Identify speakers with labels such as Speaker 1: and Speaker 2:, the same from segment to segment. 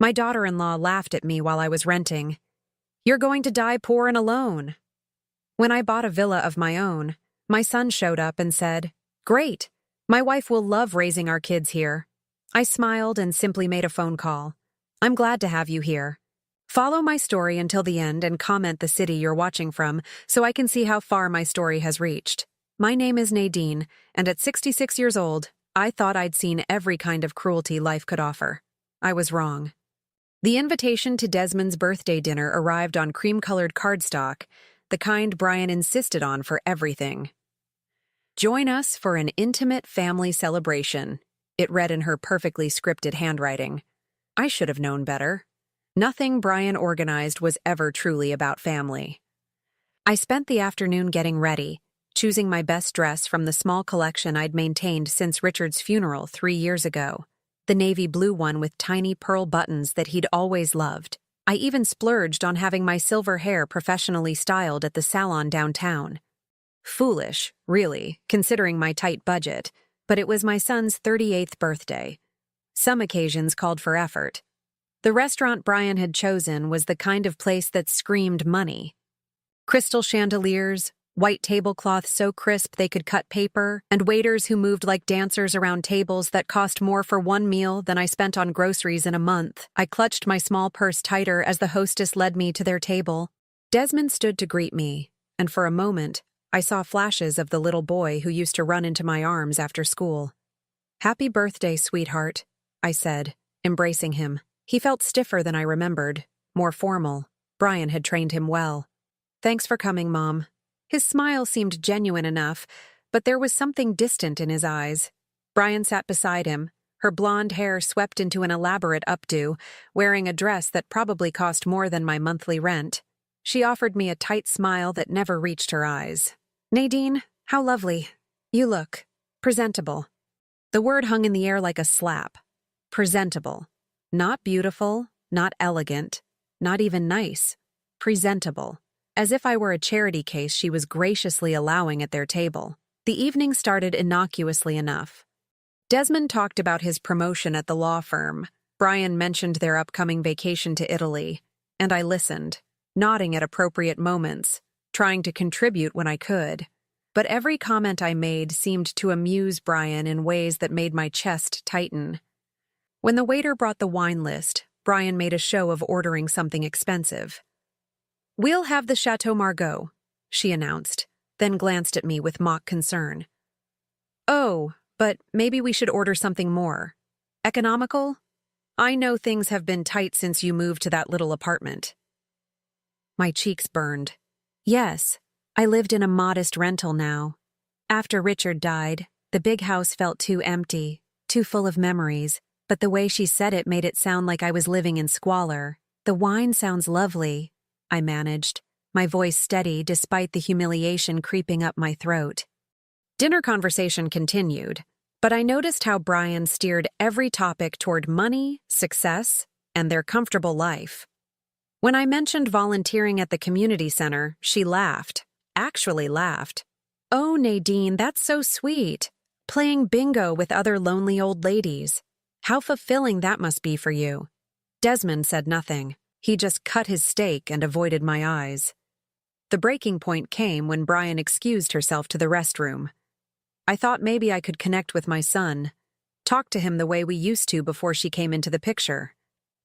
Speaker 1: My daughter-in-law laughed at me while I was renting. "You're going to die poor and alone." When I bought a villa of my own, my son showed up and said, "Great, my wife will love raising our kids here." I smiled and simply made a phone call. "I'm glad to have you here. Follow my story until the end and comment the city you're watching from so I can see how far my story has reached. My name is Nadine, and at 66 years old, I thought I'd seen every kind of cruelty life could offer. I was wrong." The invitation to Desmond's birthday dinner arrived on cream-colored cardstock, the kind Brian insisted on for everything. "Join us for an intimate family celebration," it read in her perfectly scripted handwriting. I should have known better. Nothing Brian organized was ever truly about family. I spent the afternoon getting ready, choosing my best dress from the small collection I'd maintained since Richard's funeral 3 years ago. The navy blue one with tiny pearl buttons that he'd always loved. I even splurged on having my silver hair professionally styled at the salon downtown. Foolish, really, considering my tight budget, but it was my son's 38th birthday. Some occasions called for effort. The restaurant Brian had chosen was the kind of place that screamed money. Crystal chandeliers, white tablecloths so crisp they could cut paper, and waiters who moved like dancers around tables that cost more for one meal than I spent on groceries in a month. I clutched my small purse tighter as the hostess led me to their table. Desmond stood to greet me, and for a moment, I saw flashes of the little boy who used to run into my arms after school. "Happy birthday, sweetheart," I said, embracing him. He felt stiffer than I remembered, more formal. Brian had trained him well. "Thanks for coming, Mom." His smile seemed genuine enough, but there was something distant in his eyes. Brian sat beside him, her blonde hair swept into an elaborate updo, wearing a dress that probably cost more than my monthly rent. She offered me a tight smile that never reached her eyes. "Nadine, how lovely. You look presentable." The word hung in the air like a slap. Presentable. Not beautiful, not elegant, not even nice. Presentable. As if I were a charity case she was graciously allowing at their table. The evening started innocuously enough. Desmond talked about his promotion at the law firm. Brian mentioned their upcoming vacation to Italy, and I listened, nodding at appropriate moments, trying to contribute when I could. But every comment I made seemed to amuse Brian in ways that made my chest tighten. When the waiter brought the wine list, Brian made a show of ordering something expensive. "We'll have the Chateau Margaux," she announced, then glanced at me with mock concern. "Oh, but maybe we should order something more. Economical? I know things have been tight since you moved to that little apartment." My cheeks burned. Yes, I lived in a modest rental now. After Richard died, the big house felt too empty, too full of memories, but the way she said it made it sound like I was living in squalor. "The wine sounds lovely," I managed, my voice steady despite the humiliation creeping up my throat. Dinner conversation continued, but I noticed how Brian steered every topic toward money, success, and their comfortable life. When I mentioned volunteering at the community center, she laughed. Actually laughed. "Oh, Nadine, that's so sweet. Playing bingo with other lonely old ladies. How fulfilling that must be for you." Desmond said nothing. He just cut his steak and avoided my eyes. The breaking point came when Brian excused herself to the restroom. I thought maybe I could connect with my son, talk to him the way we used to before she came into the picture.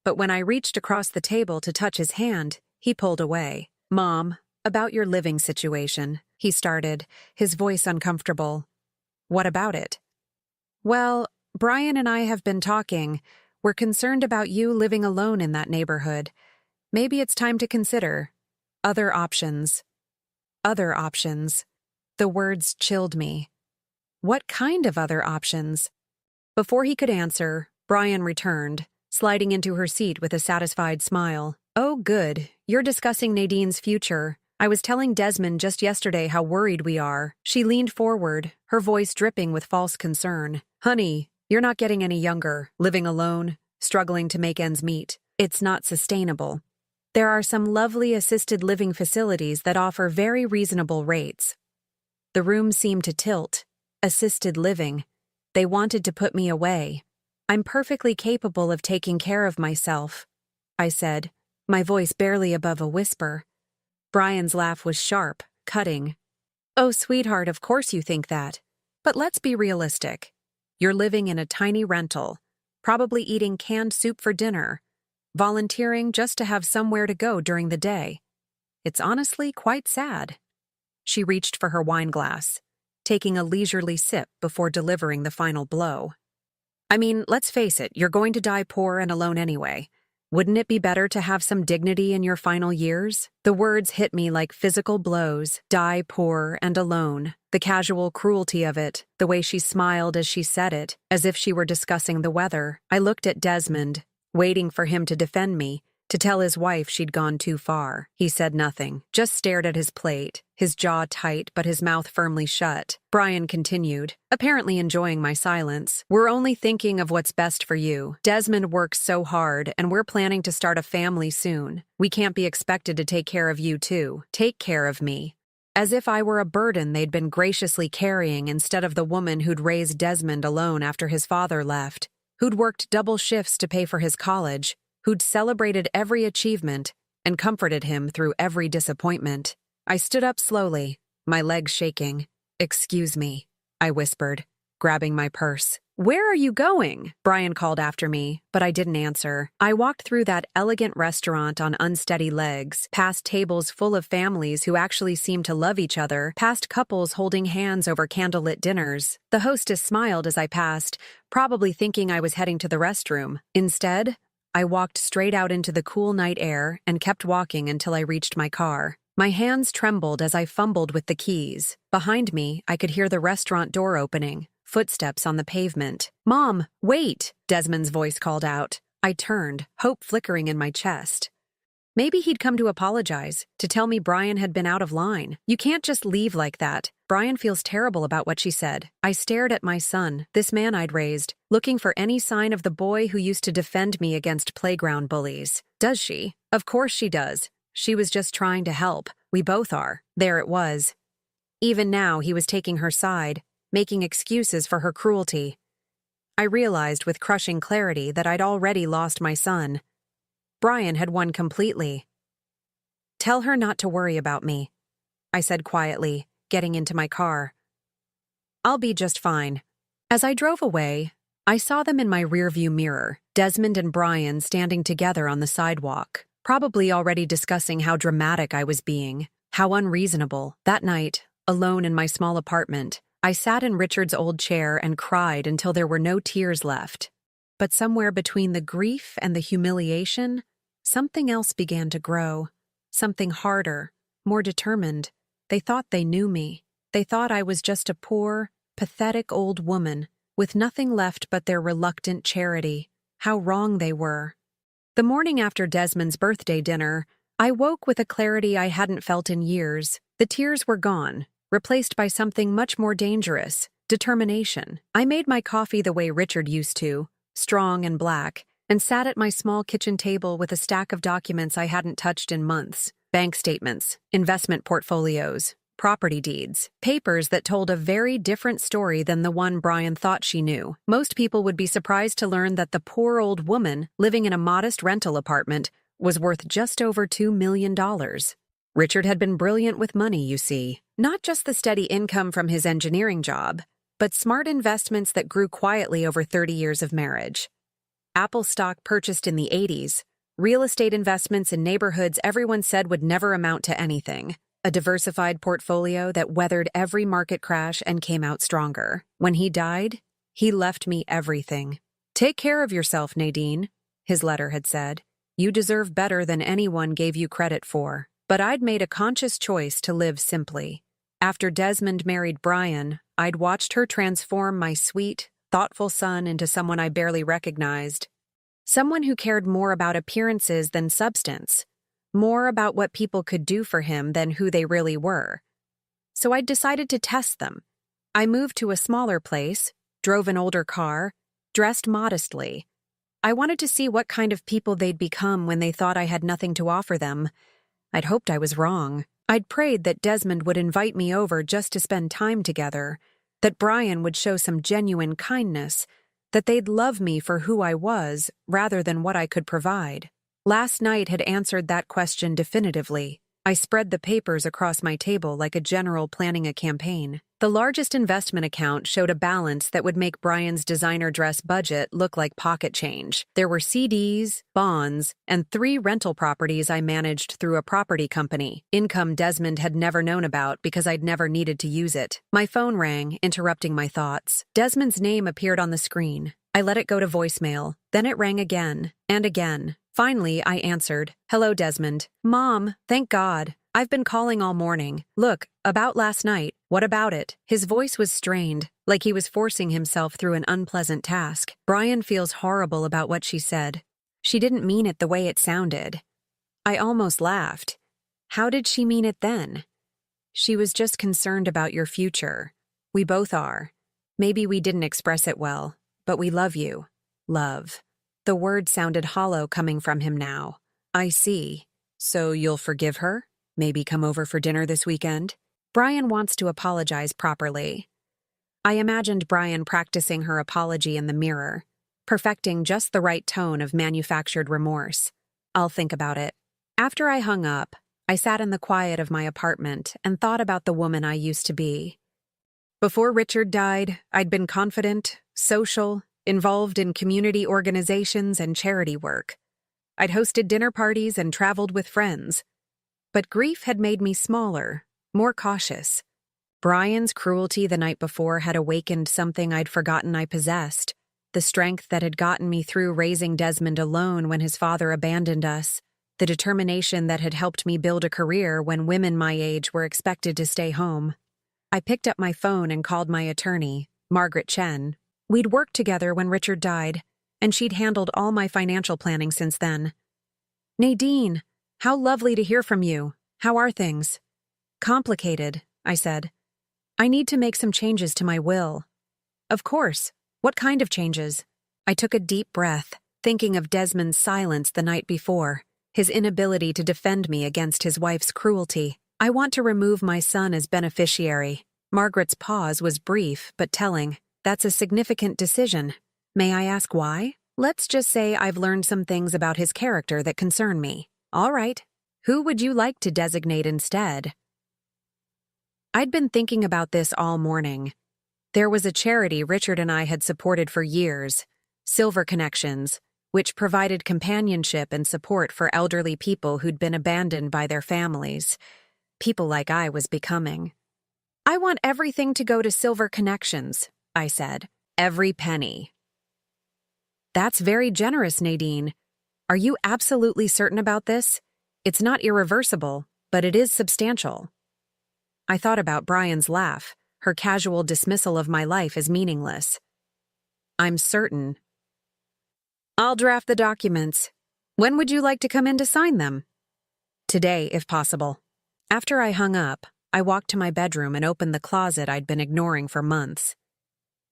Speaker 1: But when I reached across the table to touch his hand, he pulled away. "Mom, about your living situation," he started, his voice uncomfortable. "What about it?" "Well, Brian and I have been talking. We're concerned about you living alone in that neighborhood. Maybe it's time to consider other options." Other options. The words chilled me. What kind of other options? Before he could answer, Brian returned, sliding into her seat with a satisfied smile. "Oh, good. You're discussing Nadine's future. I was telling Desmond just yesterday how worried we are." She leaned forward, her voice dripping with false concern. "Honey, you're not getting any younger, living alone, struggling to make ends meet. It's not sustainable. There are some lovely assisted living facilities that offer very reasonable rates." The room seemed to tilt. Assisted living. They wanted to put me away. I'm perfectly capable of taking care of myself, I said, my voice barely above a whisper. Brian's laugh was sharp, cutting. Oh, sweetheart, of course you think that. But let's be realistic. You're living in a tiny rental, probably eating canned soup for dinner, volunteering just to have somewhere to go during the day. It's honestly quite sad. She reached for her wine glass, taking a leisurely sip before delivering the final blow. I mean, let's face it, you're going to die poor and alone anyway. Wouldn't it be better to have some dignity in your final years? The words hit me like physical blows. Die poor and alone. The casual cruelty of it, the way she smiled as she said it, as if she were discussing the weather. I looked at Desmond, waiting for him to defend me, to tell his wife she'd gone too far. He said nothing, just stared at his plate, his jaw tight but his mouth firmly shut. Brian continued, apparently enjoying my silence. We're only thinking of what's best for you. Desmond works so hard, and we're planning to start a family soon. We can't be expected to take care of you too. Take care of me. As if I were a burden they'd been graciously carrying instead of the woman who'd raised Desmond alone after his father left, who'd worked double shifts to pay for his college, who'd celebrated every achievement and comforted him through every disappointment. I stood up slowly, my legs shaking. Excuse me, I whispered, grabbing my purse. Where are you going? Brian called after me, but I didn't answer. I walked through that elegant restaurant on unsteady legs, past tables full of families who actually seemed to love each other, past couples holding hands over candlelit dinners. The hostess smiled as I passed, probably thinking I was heading to the restroom. Instead, I walked straight out into the cool night air and kept walking until I reached my car. My hands trembled as I fumbled with the keys. Behind me, I could hear the restaurant door opening, footsteps on the pavement. Mom, wait! Desmond's voice called out. I turned, hope flickering in my chest. Maybe he'd come to apologize, to tell me Brian had been out of line. You can't just leave like that. Brian feels terrible about what she said. I stared at my son, this man I'd raised, looking for any sign of the boy who used to defend me against playground bullies. Does she? Of course she does. She was just trying to help. We both are. There it was. Even now, he was taking her side, making excuses for her cruelty. I realized with crushing clarity that I'd already lost my son. Brian had won completely. Tell her not to worry about me, I said quietly, getting into my car. I'll be just fine. As I drove away, I saw them in my rearview mirror, Desmond and Brian standing together on the sidewalk, probably already discussing how dramatic I was being, how unreasonable. That night, alone in my small apartment, I sat in Richard's old chair and cried until there were no tears left. But somewhere between the grief and the humiliation, something else began to grow. Something harder, more determined. They thought they knew me. They thought I was just a poor, pathetic old woman, with nothing left but their reluctant charity. How wrong they were. The morning after Desmond's birthday dinner, I woke with a clarity I hadn't felt in years. The tears were gone, replaced by something much more dangerous, determination. I made my coffee the way Richard used to, strong and black, and sat at my small kitchen table with a stack of documents I hadn't touched in months. Bank statements, investment portfolios, property deeds, papers that told a very different story than the one Brian thought she knew. Most people would be surprised to learn that the poor old woman living in a modest rental apartment was worth just over $2 million. Richard had been brilliant with money, you see. Not just the steady income from his engineering job, but smart investments that grew quietly over 30 years of marriage. Apple stock purchased in the 80s, real estate investments in neighborhoods everyone said would never amount to anything, a diversified portfolio that weathered every market crash and came out stronger. When he died, he left me everything. Take care of yourself, Nadine, his letter had said. You deserve better than anyone gave you credit for. But I'd made a conscious choice to live simply. After Desmond married Brian, I'd watched her transform my sweet, thoughtful son into someone I barely recognized. Someone who cared more about appearances than substance, more about what people could do for him than who they really were. So I'd decided to test them. I moved to a smaller place, drove an older car, dressed modestly. I wanted to see what kind of people they'd become when they thought I had nothing to offer them. I'd hoped I was wrong. I'd prayed that Desmond would invite me over just to spend time together, that Brian would show some genuine kindness, that they'd love me for who I was rather than what I could provide. Last night had answered that question definitively. I spread the papers across my table like a general planning a campaign. The largest investment account showed a balance that would make Brian's designer dress budget look like pocket change. There were CDs, bonds, and 3 rental properties I managed through a property company, income Desmond had never known about because I'd never needed to use it. My phone rang, interrupting my thoughts. Desmond's name appeared on the screen. I let it go to voicemail. Then it rang again, and again. Finally, I answered. "Hello, Desmond." "Mom, thank God. I've been calling all morning. Look, about last night. What about it?" His voice was strained, like he was forcing himself through an unpleasant task. "Brian feels horrible about what she said. She didn't mean it the way it sounded." I almost laughed. How did she mean it then? "She was just concerned about your future. We both are. Maybe we didn't express it well, but we love you. Love." The word sounded hollow coming from him now. "I see. So you'll forgive her? Maybe come over for dinner this weekend?" Brian wants to apologize properly. I imagined Brian practicing her apology in the mirror, perfecting just the right tone of manufactured remorse. I'll think about it. After I hung up, I sat in the quiet of my apartment and thought about the woman I used to be. Before Richard died, I'd been confident, social, involved in community organizations and charity work. I'd hosted dinner parties and traveled with friends. But grief had made me smaller, more cautious. Brian's cruelty the night before had awakened something I'd forgotten I possessed, the strength that had gotten me through raising Desmond alone when his father abandoned us, the determination that had helped me build a career when women my age were expected to stay home. I picked up my phone and called my attorney, Margaret Chen. We'd worked together when Richard died, and she'd handled all my financial planning since then. "Nadine, how lovely to hear from you. How are things?" "Complicated," I said. "I need to make some changes to my will." "Of course. What kind of changes?" I took a deep breath, thinking of Desmond's silence the night before, his inability to defend me against his wife's cruelty. "I want to remove my son as beneficiary." Margaret's pause was brief but telling. "That's a significant decision. May I ask why?" "Let's just say I've learned some things about his character that concern me." "All right. Who would you like to designate instead?" I'd been thinking about this all morning. There was a charity Richard and I had supported for years, Silver Connections, which provided companionship and support for elderly people who'd been abandoned by their families. People like I was becoming. "I want everything to go to Silver Connections," I said. "Every penny." "That's very generous, Nadine. Are you absolutely certain about this? It's not irreversible, but it is substantial." I thought about Brian's laugh, her casual dismissal of my life as meaningless. "I'm certain." "I'll draft the documents. When would you like to come in to sign them?" "Today, if possible." After I hung up, I walked to my bedroom and opened the closet I'd been ignoring for months.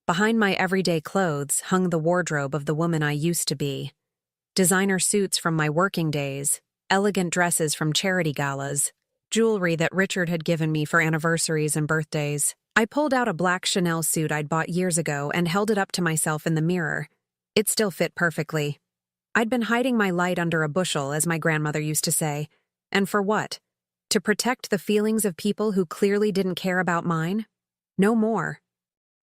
Speaker 1: Behind my everyday clothes hung the wardrobe of the woman I used to be. Designer suits from my working days, elegant dresses from charity galas, jewelry that Richard had given me for anniversaries and birthdays. I pulled out a black Chanel suit I'd bought years ago and held it up to myself in the mirror. It still fit perfectly. I'd been hiding my light under a bushel, as my grandmother used to say. And for what? To protect the feelings of people who clearly didn't care about mine? No more.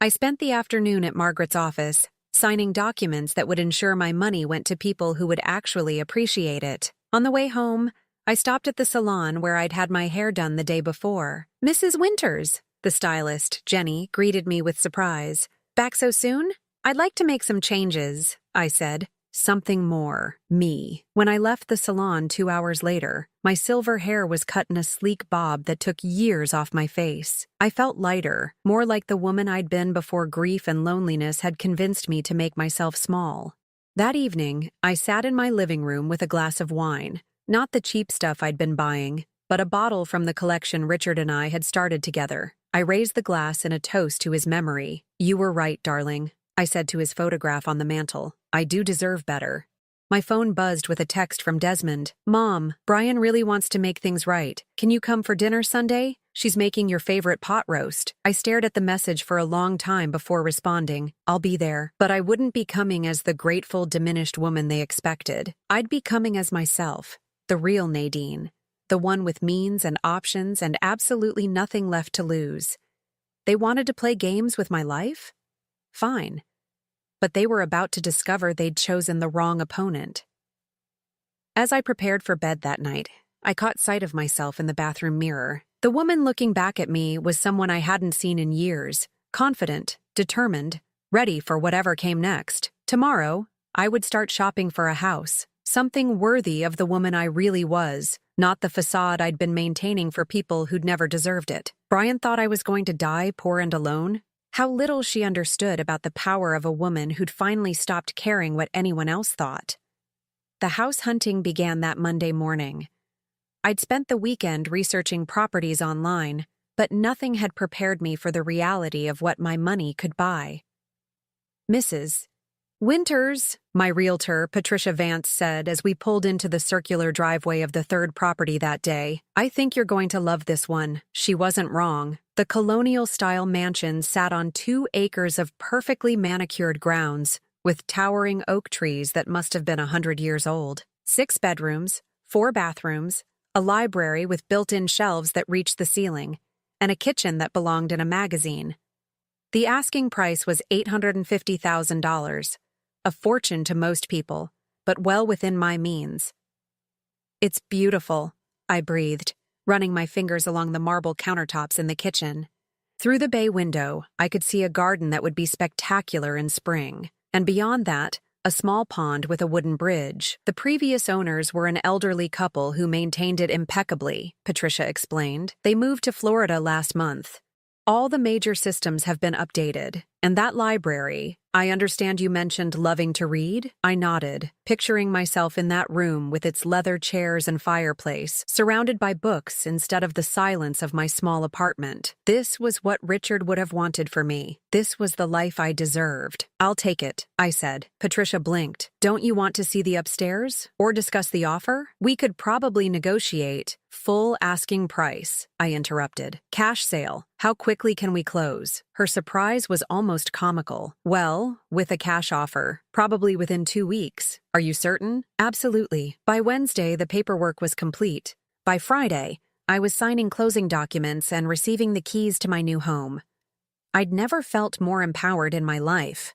Speaker 1: I spent the afternoon at Margaret's office, signing documents that would ensure my money went to people who would actually appreciate it. On the way home, I stopped at the salon where I'd had my hair done the day before. "Mrs. Winters," the stylist, Jenny, greeted me with surprise. "Back so soon? I'd like to make some changes," I said. Something more, me. When I left the salon 2 hours later, my silver hair was cut in a sleek bob that took years off my face. I felt lighter, more like the woman I'd been before grief and loneliness had convinced me to make myself small. That evening, I sat in my living room with a glass of wine. Not the cheap stuff I'd been buying, but a bottle from the collection Richard and I had started together. I raised the glass in a toast to his memory. "You were right, darling," I said to his photograph on the mantel. "I do deserve better." My phone buzzed with a text from Desmond. "Mom, Brian really wants to make things right. Can you come for dinner Sunday? She's making your favorite pot roast. I stared at the message for a long time before responding. I'll be there. But I wouldn't be coming as the grateful, diminished woman they expected. I'd be coming as myself, the real Nadine, the one with means and options and absolutely nothing left to lose. They wanted to play games with my life? Fine. But they were about to discover they'd chosen the wrong opponent. As I prepared for bed that night, I caught sight of myself in the bathroom mirror. The woman looking back at me was someone I hadn't seen in years, confident, determined, ready for whatever came next. Tomorrow, I would start shopping for a house, something worthy of the woman I really was, not the facade I'd been maintaining for people who'd never deserved it. Brian thought I was going to die poor and alone. How little she understood about the power of a woman who'd finally stopped caring what anyone else thought. The house hunting began that Monday morning. I'd spent the weekend researching properties online, but nothing had prepared me for the reality of what my money could buy. Mrs. Winters, my realtor, Patricia Vance, said as we pulled into the circular driveway of the third property that day, I think you're going to love this one. She wasn't wrong. The colonial-style mansion sat on 2 acres of perfectly manicured grounds, with towering oak trees that must have been 100 years old. 6 bedrooms, 4 bathrooms, a library with built-in shelves that reached the ceiling, and a kitchen that belonged in a magazine. The asking price was $850,000, a fortune to most people, but well within my means. It's beautiful, I breathed, running my fingers along the marble countertops in the kitchen. Through the bay window, I could see a garden that would be spectacular in spring, and beyond that, a small pond with a wooden bridge. The previous owners were an elderly couple who maintained it impeccably, Patricia explained. They moved to Florida last month. All the major systems have been updated, and that library, I understand you mentioned loving to read? I nodded, picturing myself in that room with its leather chairs and fireplace, surrounded by books instead of the silence of my small apartment. This was what Richard would have wanted for me. This was the life I deserved. I'll take it, I said. Patricia blinked. Don't you want to see the upstairs? Or discuss the offer? We could probably negotiate. Full asking price, I interrupted. Cash sale. How quickly can we close? Her surprise was almost comical. Well, with a cash offer, probably within 2 weeks. Are you certain? Absolutely. By Wednesday, the paperwork was complete. By Friday, I was signing closing documents and receiving the keys to my new home. I'd never felt more empowered in my life.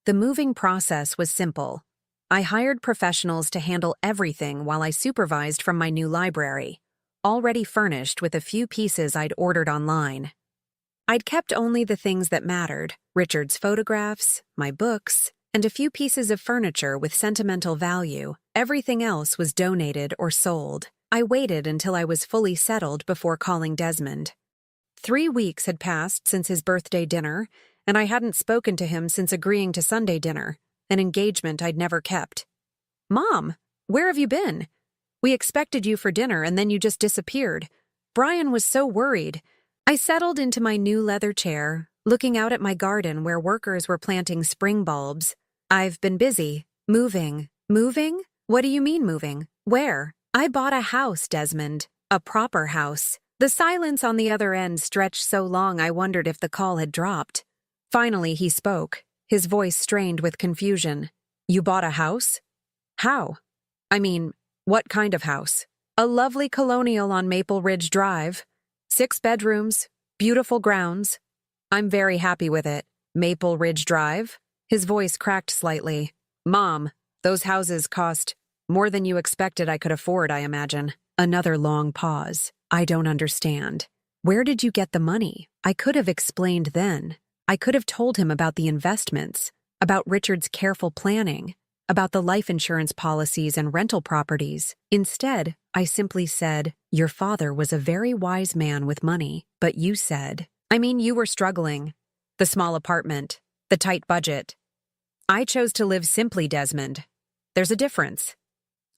Speaker 1: The moving process was simple. I hired professionals to handle everything while I supervised from my new library, already furnished with a few pieces I'd ordered online. I'd kept only the things that mattered, Richard's photographs, my books, and a few pieces of furniture with sentimental value. Everything else was donated or sold. I waited until I was fully settled before calling Desmond. 3 weeks had passed since his birthday dinner, and I hadn't spoken to him since agreeing to Sunday dinner, an engagement I'd never kept. Mom, where have you been? We expected you for dinner and then you just disappeared. Brian was so worried. I settled into my new leather chair, looking out at my garden where workers were planting spring bulbs. I've been busy. Moving. Moving? What do you mean moving? Where? I bought a house, Desmond. A proper house. The silence on the other end stretched so long I wondered if the call had dropped. Finally, he spoke, his voice strained with confusion. You bought a house? How? I mean, what kind of house? A lovely colonial on Maple Ridge Drive. 6 bedrooms, beautiful grounds. I'm very happy with it. Maple Ridge Drive? His voice cracked slightly. Mom, those houses cost more than you expected I could afford, I imagine. Another long pause. I don't understand. Where did you get the money? I could have explained then. I could have told him about the investments, about Richard's careful planning, about the life insurance policies and rental properties. Instead, I simply said, your father was a very wise man with money, but you said, you were struggling. The small apartment, the tight budget. I chose to live simply, Desmond. There's a difference.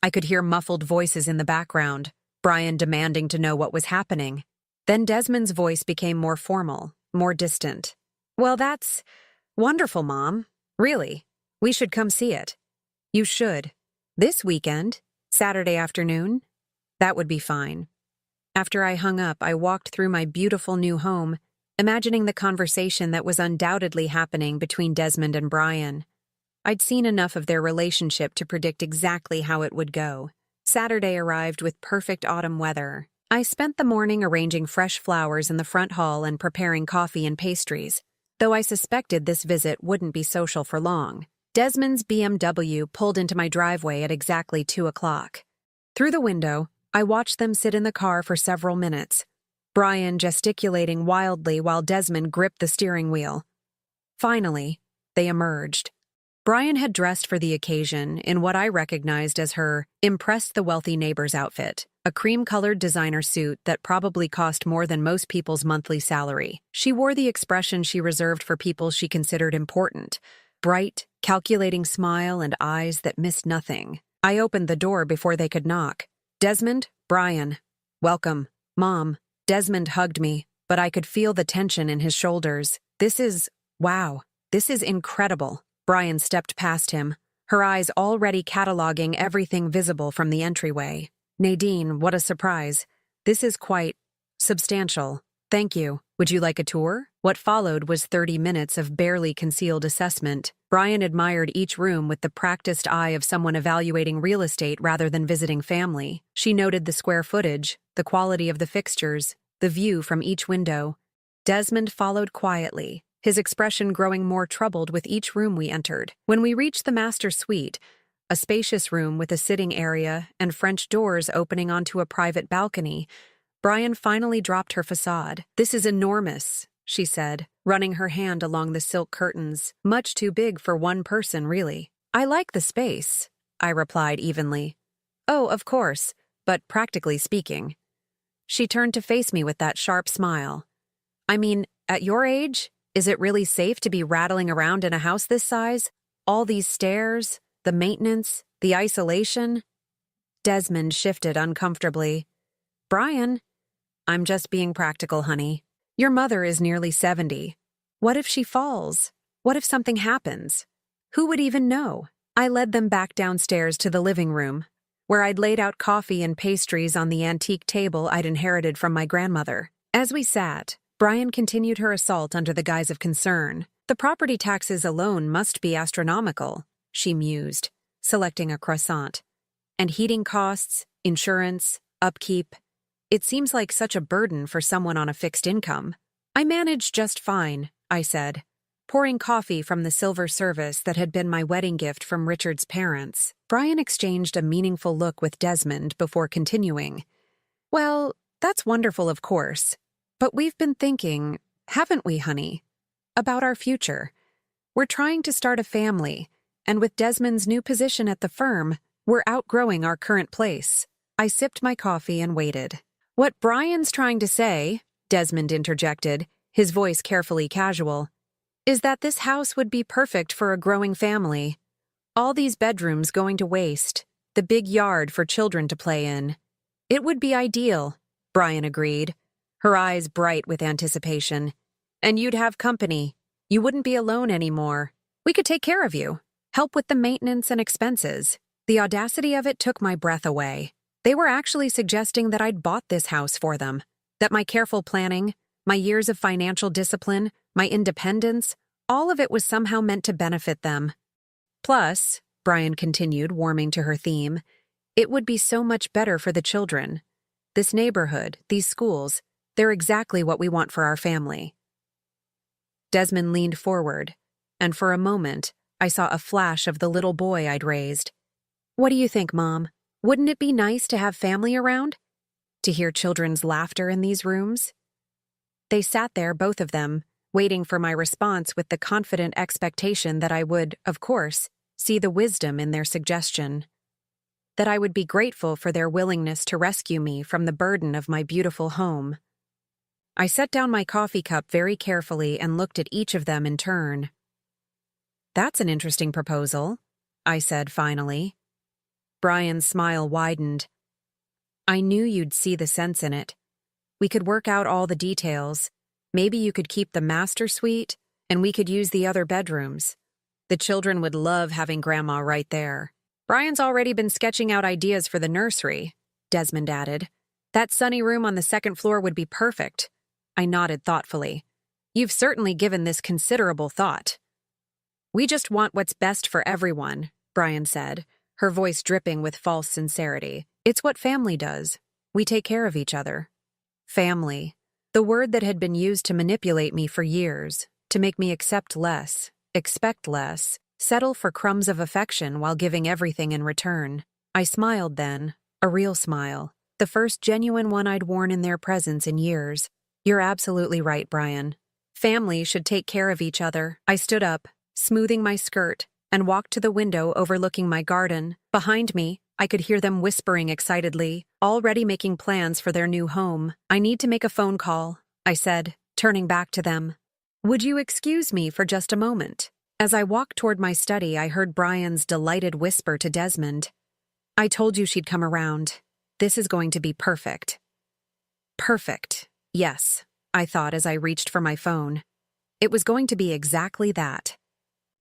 Speaker 1: I could hear muffled voices in the background, Brian demanding to know what was happening. Then Desmond's voice became more formal, more distant. Well, that's wonderful, Mom. Really. We should come see it. You should. This weekend, Saturday afternoon, that would be fine. After I hung up, I walked through my beautiful new home, imagining the conversation that was undoubtedly happening between Desmond and Brian. I'd seen enough of their relationship to predict exactly how it would go. Saturday arrived with perfect autumn weather. I spent the morning arranging fresh flowers in the front hall and preparing coffee and pastries, though I suspected this visit wouldn't be social for long. Desmond's BMW pulled into my driveway at exactly 2 o'clock. Through the window, I watched them sit in the car for several minutes, Brian gesticulating wildly while Desmond gripped the steering wheel. Finally, they emerged. Brian had dressed for the occasion in what I recognized as her impress the wealthy neighbor's outfit, a cream-colored designer suit that probably cost more than most people's monthly salary. She wore the expression she reserved for people she considered important, bright, calculating smile and eyes that missed nothing. I opened the door before they could knock. Desmond, Brian. Welcome, Mom. Desmond hugged me, but I could feel the tension in his shoulders. Wow, this is incredible. Brian stepped past him, her eyes already cataloging everything visible from the entryway. Nadine, what a surprise. This is quite substantial. Thank you. Would you like a tour? What followed was 30 minutes of barely concealed assessment. Brian admired each room with the practiced eye of someone evaluating real estate rather than visiting family. She noted the square footage, the quality of the fixtures, the view from each window. Desmond followed quietly, his expression growing more troubled with each room we entered. When we reached the master suite, a spacious room with a sitting area and French doors opening onto a private balcony, Brian finally dropped her facade. This is enormous, she said, running her hand along the silk curtains. Much too big for one person, really. I like the space, I replied evenly. Oh, of course, but practically speaking. She turned to face me with that sharp smile. I mean, at your age, is it really safe to be rattling around in a house this size? All these stairs, the maintenance, the isolation? Desmond shifted uncomfortably. Brian, I'm just being practical, honey. Your mother is nearly 70. What if she falls? What if something happens? Who would even know? I led them back downstairs to the living room, where I'd laid out coffee and pastries on the antique table I'd inherited from my grandmother. As we sat, Brian continued her assault under the guise of concern. The property taxes alone must be astronomical, she mused, selecting a croissant. And heating costs, insurance, upkeep. It seems like such a burden for someone on a fixed income. I managed just fine, I said, pouring coffee from the silver service that had been my wedding gift from Richard's parents. Brian exchanged a meaningful look with Desmond before continuing. Well, that's wonderful, of course. But we've been thinking, haven't we, honey, about our future. We're trying to start a family, and with Desmond's new position at the firm, we're outgrowing our current place. I sipped my coffee and waited. What Brian's trying to say, Desmond interjected, his voice carefully casual, is that this house would be perfect for a growing family. All these bedrooms going to waste, the big yard for children to play in. It would be ideal, Brian agreed, her eyes bright with anticipation. And you'd have company. You wouldn't be alone anymore. We could take care of you, help with the maintenance and expenses. The audacity of it took my breath away. They were actually suggesting that I'd bought this house for them, that my careful planning, my years of financial discipline, my independence, all of it was somehow meant to benefit them. Plus, Brian continued, warming to her theme, it would be so much better for the children. This neighborhood, these schools, they're exactly what we want for our family. Desmond leaned forward, and for a moment, I saw a flash of the little boy I'd raised. What do you think, Mom? Wouldn't it be nice to have family around? To hear children's laughter in these rooms? They sat there, both of them, waiting for my response with the confident expectation that I would, of course, see the wisdom in their suggestion. That I would be grateful for their willingness to rescue me from the burden of my beautiful home. I set down my coffee cup very carefully and looked at each of them in turn. That's an interesting proposal, I said finally. Brian's smile widened. I knew you'd see the sense in it. We could work out all the details. Maybe you could keep the master suite, and we could use the other bedrooms. The children would love having Grandma right there. Brian's already been sketching out ideas for the nursery, Desmond added. That sunny room on the second floor would be perfect. I nodded thoughtfully. You've certainly given this considerable thought. We just want what's best for everyone, Brian said, her voice dripping with false sincerity. It's what family does. We take care of each other. Family. The word that had been used to manipulate me for years, to make me accept less, expect less, settle for crumbs of affection while giving everything in return. I smiled then, a real smile, the first genuine one I'd worn in their presence in years. You're absolutely right, Brian. Family should take care of each other. I stood up, smoothing my skirt, and walked to the window overlooking my garden. Behind me, I could hear them whispering excitedly, already making plans for their new home. I need to make a phone call, I said, turning back to them. Would you excuse me for just a moment? As I walked toward my study, I heard Brian's delighted whisper to Desmond. I told you she'd come around. This is going to be perfect. Perfect. Yes, I thought as I reached for my phone. It was going to be exactly that.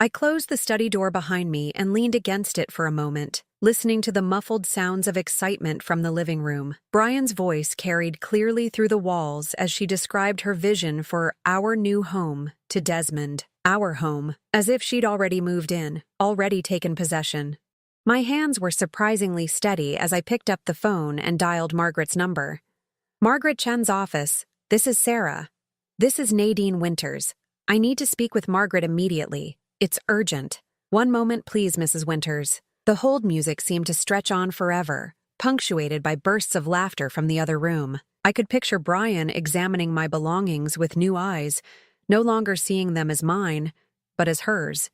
Speaker 1: I closed the study door behind me and leaned against it for a moment, listening to the muffled sounds of excitement from the living room. Brian's voice carried clearly through the walls as she described her vision for our new home to Desmond. Our home, as if she'd already moved in, already taken possession. My hands were surprisingly steady as I picked up the phone and dialed Margaret's number. Margaret Chen's office. This is Sarah. This is Nadine Winters. I need to speak with Margaret immediately. It's urgent. One moment, please, Mrs. Winters. The hold music seemed to stretch on forever, punctuated by bursts of laughter from the other room. I could picture Brian examining my belongings with new eyes, no longer seeing them as mine, but as hers.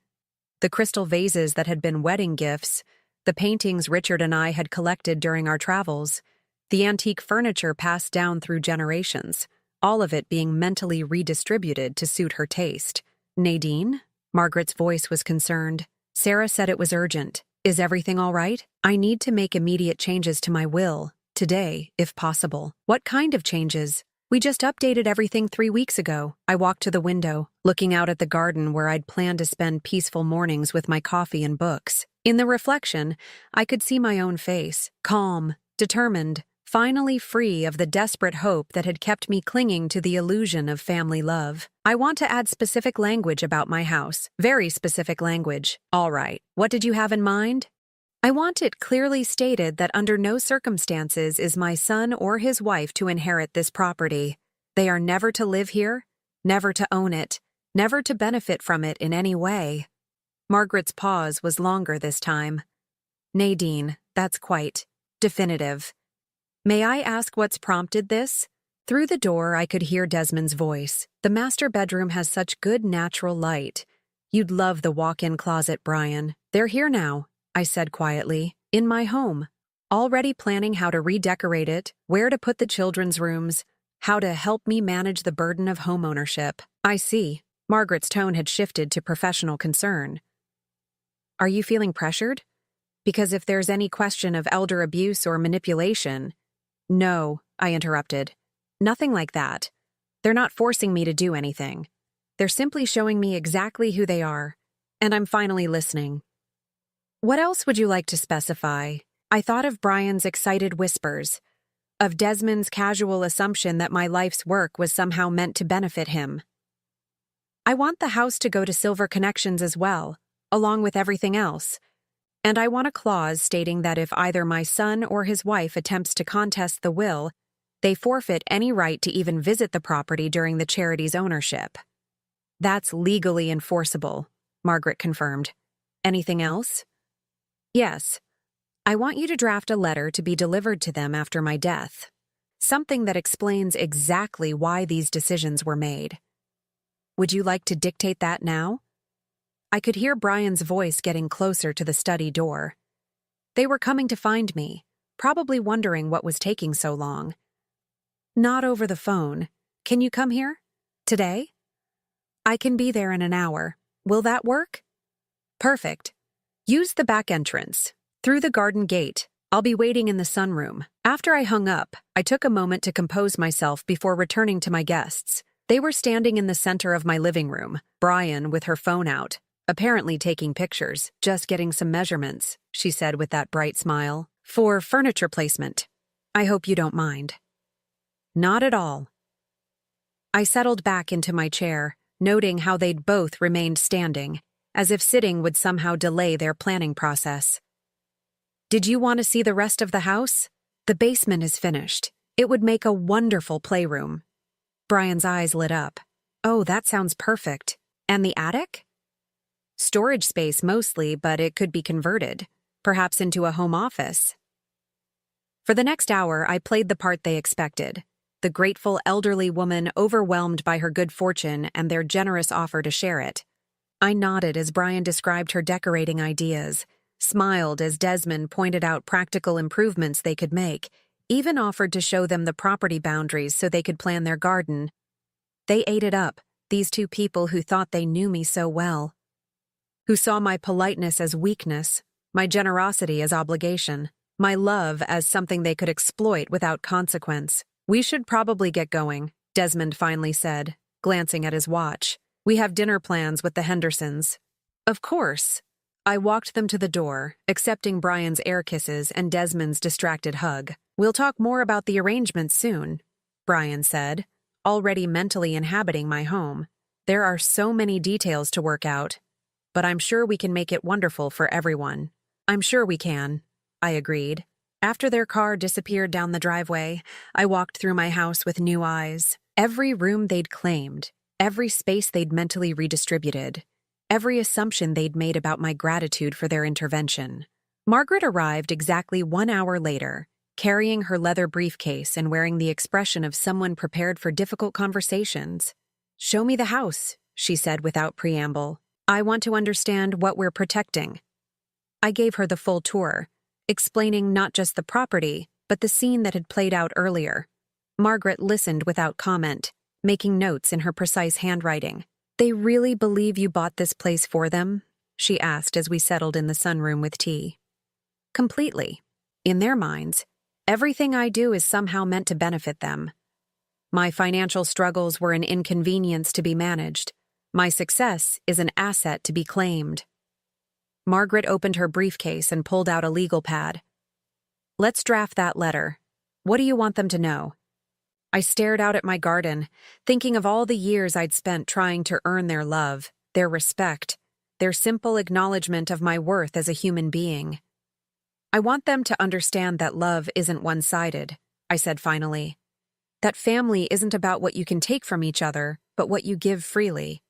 Speaker 1: The crystal vases that had been wedding gifts, the paintings Richard and I had collected during our travels, the antique furniture passed down through generations, all of it being mentally redistributed to suit her taste. Nadine? Margaret's voice was concerned. Sarah said it was urgent. Is everything all right? I need to make immediate changes to my will, today, if possible. What kind of changes? We just updated everything 3 weeks ago. I walked to the window, looking out at the garden where I'd planned to spend peaceful mornings with my coffee and books. In the reflection, I could see my own face, calm, determined, finally free of the desperate hope that had kept me clinging to the illusion of family love. I want to add specific language about my house, very specific language. All right, what did you have in mind? I want it clearly stated that under no circumstances is my son or his wife to inherit this property. They are never to live here, never to own it, never to benefit from it in any way. Margaret's pause was longer this time. Nadine, that's quite definitive. May I ask what's prompted this? Through the door, I could hear Desmond's voice. The master bedroom has such good natural light. You'd love the walk-in closet, Brian. They're here now, I said quietly, in my home, already planning how to redecorate it, where to put the children's rooms, how to help me manage the burden of homeownership. I see. Margaret's tone had shifted to professional concern. Are you feeling pressured? Because if there's any question of elder abuse or manipulation— No, I interrupted. Nothing like that. They're not forcing me to do anything. They're simply showing me exactly who they are, and I'm finally listening. What else would you like to specify? I thought of Brian's excited whispers, of Desmond's casual assumption that my life's work was somehow meant to benefit him. I want the house to go to Silver Connections as well, along with everything else. And I want a clause stating that if either my son or his wife attempts to contest the will, they forfeit any right to even visit the property during the charity's ownership. That's legally enforceable, Margaret confirmed. Anything else? Yes. I want you to draft a letter to be delivered to them after my death. Something that explains exactly why these decisions were made. Would you like to dictate that now? I could hear Brian's voice getting closer to the study door. They were coming to find me, probably wondering what was taking so long. Not over the phone. Can you come here? Today? I can be there in an hour. Will that work? Perfect. Use the back entrance. Through the garden gate. I'll be waiting in the sunroom. After I hung up, I took a moment to compose myself before returning to my guests. They were standing in the center of my living room, Brian with her phone out, apparently taking pictures, just getting some measurements, she said with that bright smile. For furniture placement. I hope you don't mind. Not at all. I settled back into my chair, noting how they'd both remained standing, as if sitting would somehow delay their planning process. Did you want to see the rest of the house? The basement is finished. It would make a wonderful playroom. Brian's eyes lit up. Oh, that sounds perfect. And the attic? Storage space mostly, but it could be converted, perhaps into a home office. For the next hour, I played the part they expected, the grateful elderly woman overwhelmed by her good fortune and their generous offer to share it. I nodded as Brian described her decorating ideas, smiled as Desmond pointed out practical improvements they could make, even offered to show them the property boundaries so they could plan their garden. They ate it up, these two people who thought they knew me so well, who saw my politeness as weakness, my generosity as obligation, my love as something they could exploit without consequence. We should probably get going, Desmond finally said, glancing at his watch. We have dinner plans with the Hendersons. Of course. I walked them to the door, accepting Brian's air kisses and Desmond's distracted hug. We'll talk more about the arrangements soon, Brian said, already mentally inhabiting my home. There are so many details to work out, but I'm sure we can make it wonderful for everyone. I'm sure we can, I agreed. After their car disappeared down the driveway, I walked through my house with new eyes. Every room they'd claimed, every space they'd mentally redistributed, every assumption they'd made about my gratitude for their intervention. Margaret arrived exactly 1 hour later, carrying her leather briefcase and wearing the expression of someone prepared for difficult conversations. Show me the house, she said without preamble. I want to understand what we're protecting. I gave her the full tour, explaining not just the property, but the scene that had played out earlier. Margaret listened without comment, making notes in her precise handwriting. They really believe you bought this place for them? She asked as we settled in the sunroom with tea. Completely. In their minds, everything I do is somehow meant to benefit them. My financial struggles were an inconvenience to be managed. My success is an asset to be claimed. Margaret opened her briefcase and pulled out a legal pad. Let's draft that letter. What do you want them to know? I stared out at my garden, thinking of all the years I'd spent trying to earn their love, their respect, their simple acknowledgement of my worth as a human being. I want them to understand that love isn't one-sided, I said finally. That family isn't about what you can take from each other, but what you give freely.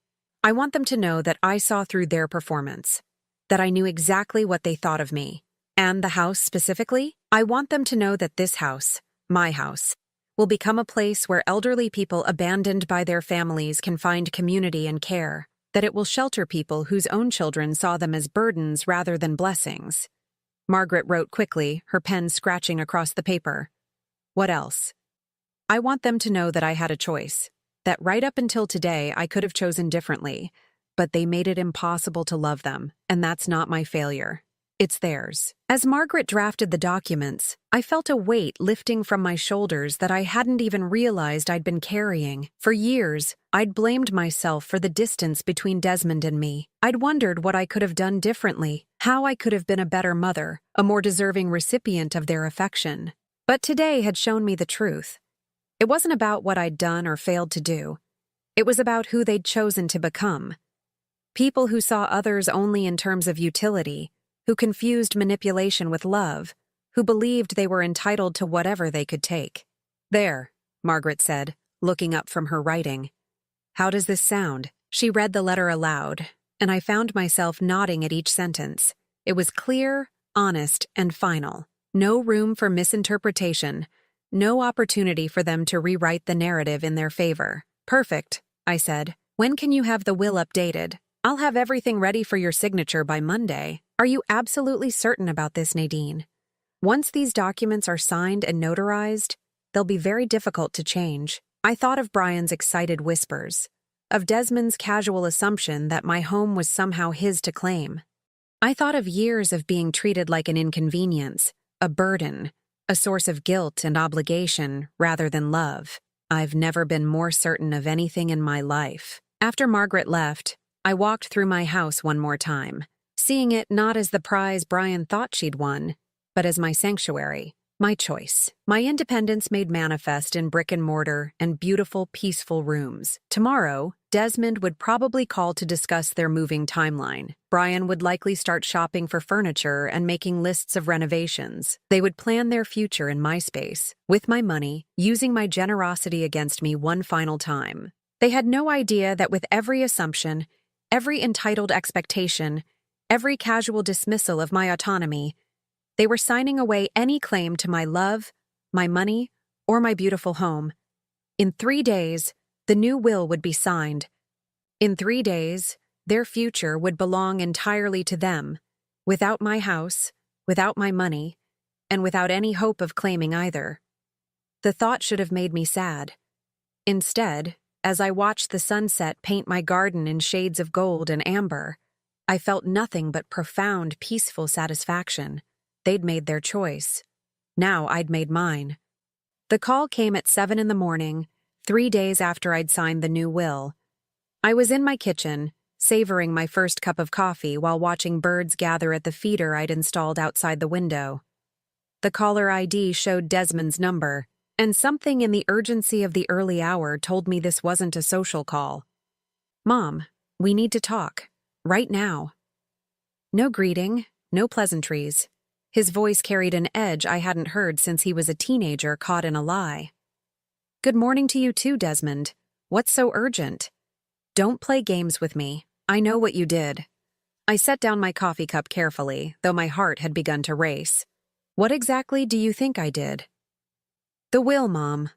Speaker 1: I want them to know that I saw through their performance, that I knew exactly what they thought of me. And the house specifically, I want them to know that this house, my house, will become a place where elderly people abandoned by their families can find community and care, that it will shelter people whose own children saw them as burdens rather than blessings. Margaret wrote quickly, her pen scratching across the paper. What else? I want them to know that I had a choice, that right up until today I could have chosen differently, but they made it impossible to love them, and that's not my failure. It's theirs. As Margaret drafted the documents, I felt a weight lifting from my shoulders that I hadn't even realized I'd been carrying. For years, I'd blamed myself for the distance between Desmond and me. I'd wondered what I could have done differently, how I could have been a better mother, a more deserving recipient of their affection. But today had shown me the truth. It wasn't about what I'd done or failed to do. It was about who they'd chosen to become. People who saw others only in terms of utility, who confused manipulation with love, who believed they were entitled to whatever they could take. There, Margaret said, looking up from her writing. How does this sound? She read the letter aloud, and I found myself nodding at each sentence. It was clear, honest, and final. No room for misinterpretation, no opportunity for them to rewrite the narrative in their favor. Perfect, I said. When can you have the will updated? I'll have everything ready for your signature by Monday. Are you absolutely certain about this, Nadine? Once these documents are signed and notarized, they'll be very difficult to change. I thought of Brian's excited whispers, of Desmond's casual assumption that my home was somehow his to claim. I thought of years of being treated like an inconvenience, a burden, a source of guilt and obligation rather than love. I've never been more certain of anything in my life. After Margaret left, I walked through my house one more time, seeing it not as the prize Brian thought she'd won, but as my sanctuary. My choice. My independence made manifest in brick and mortar and beautiful, peaceful rooms. Tomorrow, Desmond would probably call to discuss their moving timeline. Brian would likely start shopping for furniture and making lists of renovations. They would plan their future in my space, with my money, using my generosity against me one final time. They had no idea that with every assumption, every entitled expectation, every casual dismissal of my autonomy, they were signing away any claim to my love, my money, or my beautiful home. In 3 days, the new will would be signed. In 3 days, their future would belong entirely to them, without my house, without my money, and without any hope of claiming either. The thought should have made me sad. Instead, as I watched the sunset paint my garden in shades of gold and amber, I felt nothing but profound, peaceful satisfaction. They'd made their choice. Now I'd made mine. The call came at 7 in the morning, 3 days after I'd signed the new will. I was in my kitchen, savoring my first cup of coffee while watching birds gather at the feeder I'd installed outside the window. The caller ID showed Desmond's number, and something in the urgency of the early hour told me this wasn't a social call. "Mom, we need to talk. Right now." No greeting, no pleasantries. His voice carried an edge I hadn't heard since he was a teenager caught in a lie. "Good morning to you too, Desmond. What's so urgent?" "Don't play games with me. I know what you did." I set down my coffee cup carefully, though my heart had begun to race. "What exactly do you think I did?" "The will, Mom.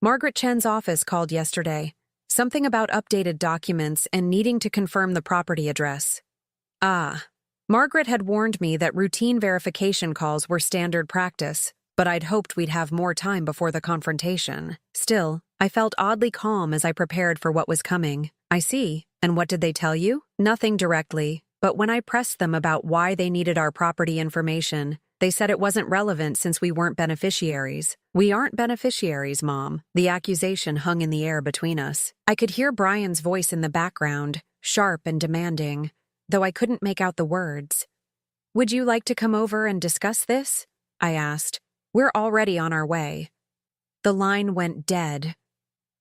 Speaker 1: Margaret Chen's office called yesterday. Something about updated documents and needing to confirm the property address." "Ah. Margaret had warned me that routine verification calls were standard practice, but I'd hoped we'd have more time before the confrontation. Still, I felt oddly calm as I prepared for what was coming. "I see. And what did they tell you?" "Nothing directly, but when I pressed them about why they needed our property information, they said it wasn't relevant since we weren't beneficiaries." "We aren't beneficiaries, Mom." The accusation hung in the air between us. I could hear Brian's voice in the background, sharp and demanding, though I couldn't make out the words. "Would you like to come over and discuss this?" I asked. "We're already on our way." The line went dead.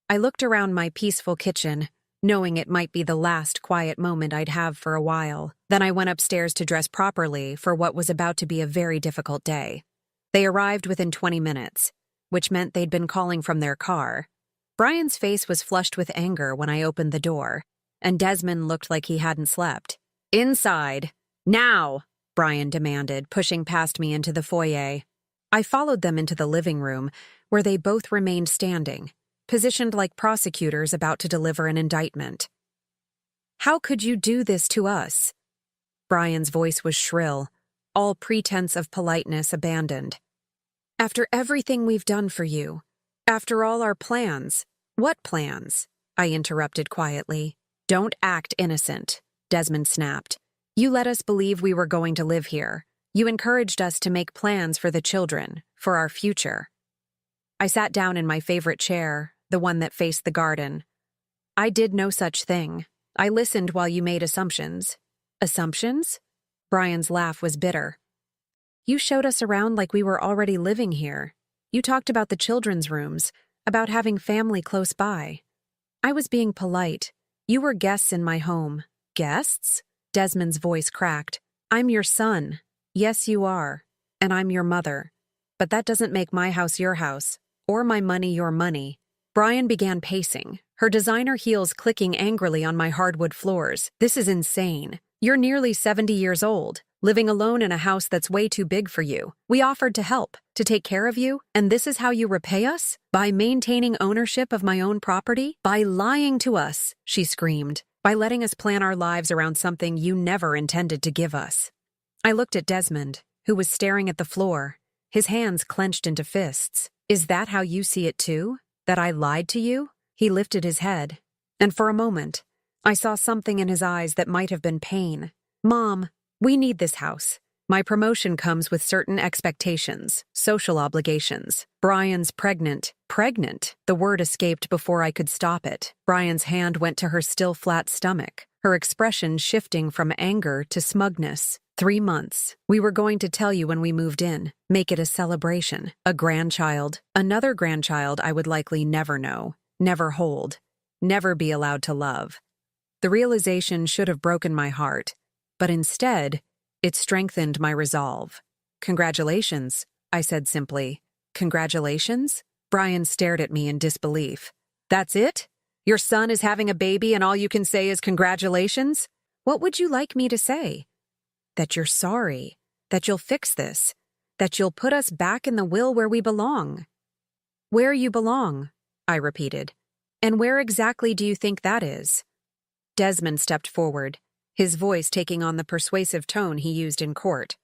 Speaker 1: I looked around my peaceful kitchen, knowing it might be the last quiet moment I'd have for a while. Then I went upstairs to dress properly for what was about to be a very difficult day. They arrived within 20 minutes, which meant they'd been calling from their car. Brian's face was flushed with anger when I opened the door, and Desmond looked like he hadn't slept. "Inside. Now!" Brian demanded, pushing past me into the foyer. I followed them into the living room, where they both remained standing, positioned like prosecutors about to deliver an indictment. "How could you do this to us?" Brian's voice was shrill, all pretense of politeness abandoned. "After everything we've done for you, after all our plans." "What plans?" I interrupted quietly. "Don't act innocent," Desmond snapped. "You let us believe we were going to live here. You encouraged us to make plans for the children, for our future." I sat down in my favorite chair, the one that faced the garden. "I did no such thing. I listened while you made assumptions." "Assumptions?" Brian's laugh was bitter. "You showed us around like we were already living here. You talked about the children's rooms, about having family close by. I was being polite. You were guests in my home." "Guests?" Desmond's voice cracked. "I'm your son. Yes, you are. And I'm your mother. But that doesn't make my house your house, or my money your money." Brian began pacing, her designer heels clicking angrily on my hardwood floors. "This is insane. You're nearly 70 years old, living alone in a house that's way too big for you. We offered to help, to take care of you, and this is how you repay us? By maintaining ownership of my own property? By lying to us," she screamed. "By letting us plan our lives around something you never intended to give us." I looked at Desmond, who was staring at the floor, his hands clenched into fists. "Is that how you see it too? That I lied to you?" He lifted his head, and for a moment, I saw something in his eyes that might have been pain. "Mom, we need this house. My promotion comes with certain expectations, social obligations. Brian's pregnant." "Pregnant?" The word escaped before I could stop it. Brian's hand went to her still flat stomach, her expression shifting from anger to smugness. 3 months. We were going to tell you when we moved in. Make it a celebration. A grandchild. Another grandchild I would likely never know, never hold, never be allowed to love. The realization should have broken my heart, but instead, it strengthened my resolve. Congratulations, I said simply. Congratulations? Brian stared at me in disbelief. That's it? Your son is having a baby and all you can say is congratulations? What would you like me to say? That you're sorry, that you'll fix this, that you'll put us back in the will where we belong. Where you belong, I repeated. And where exactly do you think that is? Desmond stepped forward, his voice taking on the persuasive tone he used in court.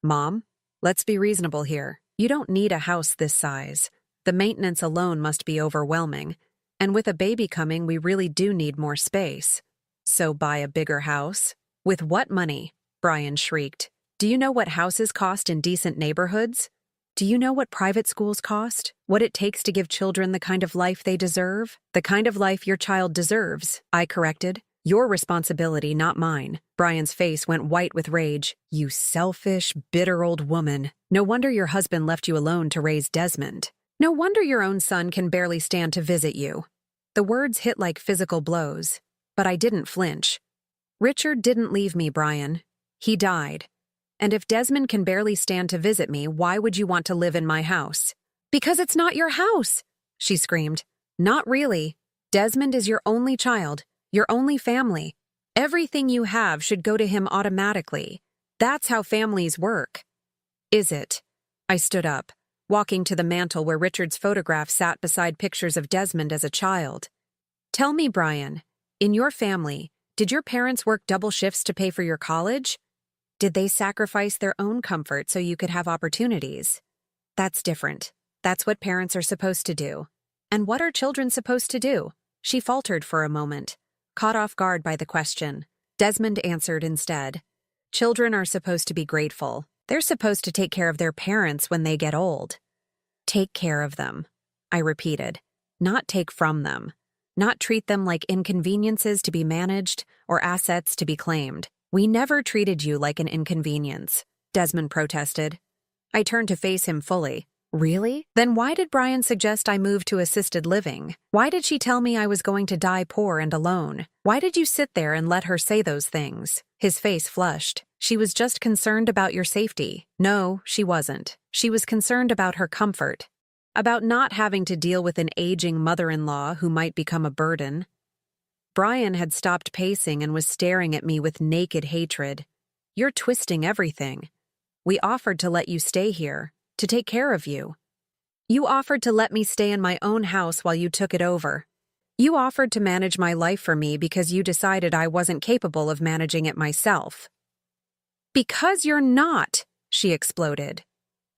Speaker 1: Mom, let's be reasonable here. You don't need a house this size. The maintenance alone must be overwhelming. And with a baby coming, we really do need more space. So buy a bigger house? With what money? Brian shrieked. Do you know what houses cost in decent neighborhoods? Do you know what private schools cost? What it takes to give children the kind of life they deserve? The kind of life your child deserves, I corrected. Your responsibility, not mine. Brian's face went white with rage. You selfish, bitter old woman. No wonder your husband left you alone to raise Desmond. No wonder your own son can barely stand to visit you. The words hit like physical blows, but I didn't flinch. Richard didn't leave me, Brian. He died. And if Desmond can barely stand to visit me, why would you want to live in my house? Because it's not your house, she screamed. Not really. Desmond is your only child, your only family. Everything you have should go to him automatically. That's how families work. Is it? I stood up, walking to the mantel where Richard's photograph sat beside pictures of Desmond as a child. Tell me, Brian, in your family, did your parents work double shifts to pay for your college? Did they sacrifice their own comfort so you could have opportunities? That's different. That's what parents are supposed to do. And what are children supposed to do? She faltered for a moment, caught off guard by the question. Desmond answered instead. Children are supposed to be grateful. They're supposed to take care of their parents when they get old. Take care of them, I repeated. Not take from them. Not treat them like inconveniences to be managed or assets to be claimed. We never treated you like an inconvenience, Desmond protested. I turned to face him fully. Really? Then why did Brian suggest I move to assisted living? Why did she tell me I was going to die poor and alone? Why did you sit there and let her say those things? His face flushed. She was just concerned about your safety. No, she wasn't. She was concerned about her comfort. About not having to deal with an aging mother-in-law who might become a burden. Brian had stopped pacing and was staring at me with naked hatred. You're twisting everything. We offered to let you stay here, to take care of you. You offered to let me stay in my own house while you took it over. You offered to manage my life for me because you decided I wasn't capable of managing it myself. Because you're not, she exploded.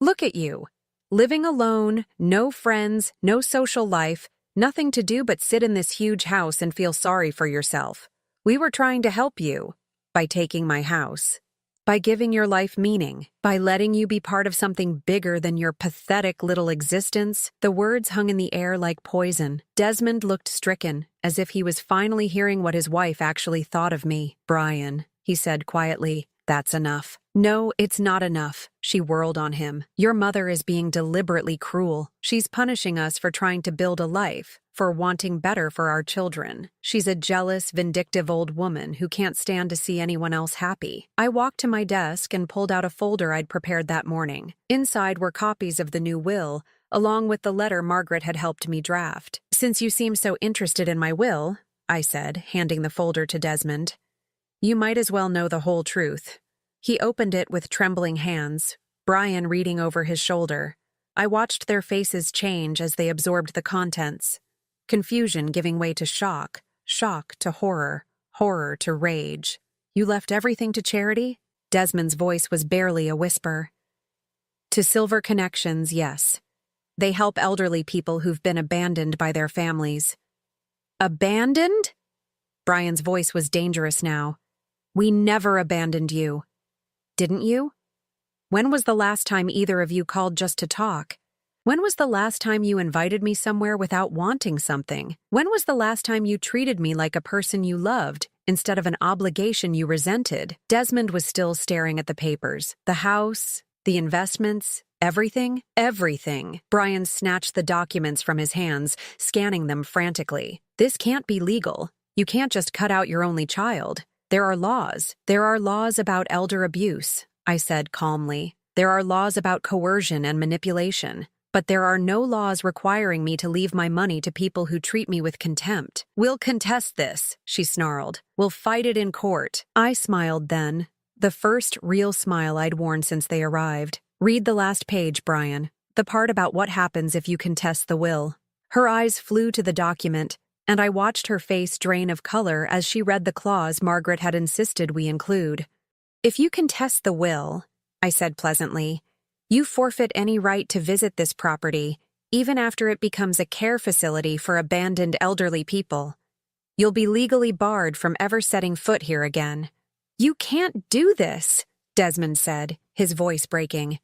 Speaker 1: Look at you. Living alone, no friends, no social life, nothing to do but sit in this huge house and feel sorry for yourself. We were trying to help you by taking my house, by giving your life meaning, by letting you be part of something bigger than your pathetic little existence. The words hung in the air like poison. Desmond looked stricken, as if he was finally hearing what his wife actually thought of me. Brian, he said quietly, that's enough. No, it's not enough, she whirled on him. Your mother is being deliberately cruel. She's punishing us for trying to build a life, for wanting better for our children. She's a jealous, vindictive old woman who can't stand to see anyone else happy. I walked to my desk and pulled out a folder I'd prepared that morning. Inside were copies of the new will, along with the letter Margaret had helped me draft. Since you seem so interested in my will, I said, handing the folder to Desmond, you might as well know the whole truth. He opened it with trembling hands, Brian reading over his shoulder. I watched their faces change as they absorbed the contents. Confusion giving way to shock, shock to horror, horror to rage. You left everything to charity? Desmond's voice was barely a whisper. To Silver Connections, yes. They help elderly people who've been abandoned by their families. Abandoned? Brian's voice was dangerous now. We never abandoned you. Didn't you? When was the last time either of you called just to talk? When was the last time you invited me somewhere without wanting something? When was the last time you treated me like a person you loved instead of an obligation you resented. Desmond was still staring at the papers. The house, the investments, everything? Everything. Brian snatched the documents from his hands, scanning them frantically. This can't be legal. You can't just cut out your only child. There are laws. There are laws about elder abuse, I said calmly. There are laws about coercion and manipulation. But there are no laws requiring me to leave my money to people who treat me with contempt. We'll contest this, she snarled. We'll fight it in court. I smiled then, the first real smile I'd worn since they arrived. Read the last page, Brian. The part about what happens if you contest the will. Her eyes flew to the document, and I watched her face drain of color as she read the clause Margaret had insisted we include. If you contest the will, I said pleasantly, you forfeit any right to visit this property, even after it becomes a care facility for abandoned elderly people. You'll be legally barred from ever setting foot here again. You can't do this, Desmond said, his voice breaking.